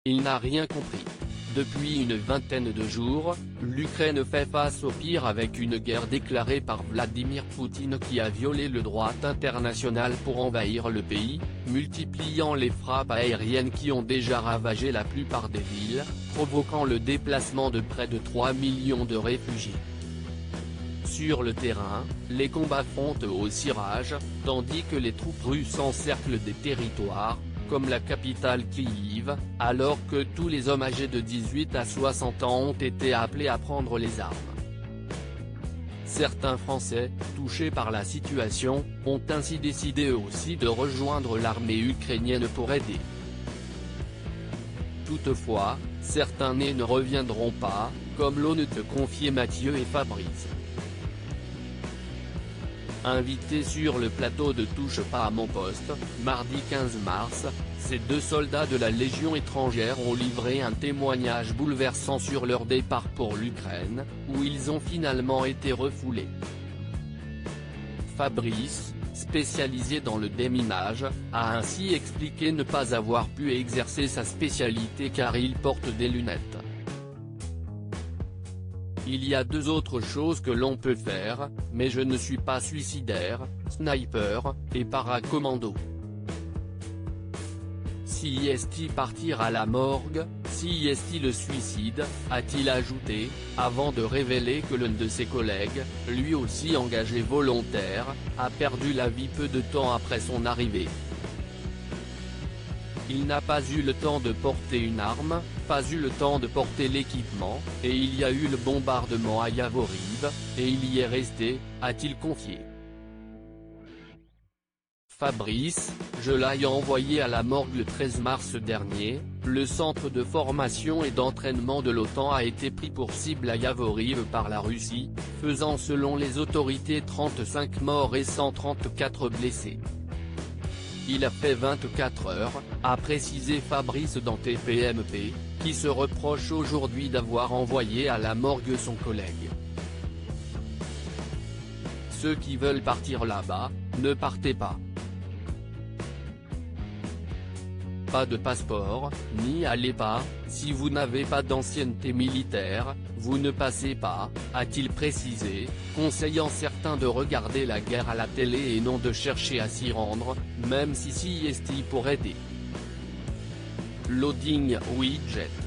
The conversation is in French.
Il n'a rien compris. Depuis une vingtaine de jours, l'Ukraine fait face au pire avec une guerre déclarée par Vladimir Poutine qui a violé le droit international pour envahir le pays, multipliant les frappes aériennes qui ont déjà ravagé la plupart des villes, provoquant le déplacement de près de 3 millions de réfugiés. Sur le terrain, les combats font eux aussi rage, tandis que les troupes russes encerclent des territoires, comme la capitale Kyiv, alors que tous les hommes âgés de 18 à 60 ans ont été appelés à prendre les armes. Certains Français, touchés par la situation, ont ainsi décidé eux aussi de rejoindre l'armée ukrainienne pour aider. Toutefois, certains ne reviendront pas, comme l'ont confié Mathieu et Fabrice. Invités sur le plateau de Touche pas à mon poste, mardi 15 mars, ces deux soldats de la Légion étrangère ont livré un témoignage bouleversant sur leur départ pour l'Ukraine, où ils ont finalement été refoulés. Fabrice, spécialisé dans le déminage, a ainsi expliqué ne pas avoir pu exercer sa spécialité car il porte des lunettes. Il y a deux autres choses que l'on peut faire, mais je ne suis pas suicidaire, sniper, et paracommando. Si est-il partir à la morgue, si est-il le suicide, a-t-il ajouté, avant de révéler que l'un de ses collègues, lui aussi engagé volontaire, a perdu la vie peu de temps après son arrivée. Il n'a pas eu le temps de porter une arme, pas eu le temps de porter l'équipement, et il y a eu le bombardement à Yavoriv, et il y est resté, a-t-il confié. Fabrice, je l'ai envoyé à la morgue le 13 mars dernier, le centre de formation et d'entraînement de l'OTAN a été pris pour cible à Yavoriv par la Russie, faisant selon les autorités 35 morts et 134 blessés. Il a fait 24 heures, a précisé Fabrice dans TPMP, qui se reproche aujourd'hui d'avoir envoyé à la morgue son collègue. Ceux qui veulent partir là-bas, ne partez pas. Pas de passeport, n'y allez pas, si vous n'avez pas d'ancienneté militaire, vous ne passez pas, a-t-il précisé, conseillant certains de regarder la guerre à la télé et non de chercher à s'y rendre, même si est pour aider. Loading widget.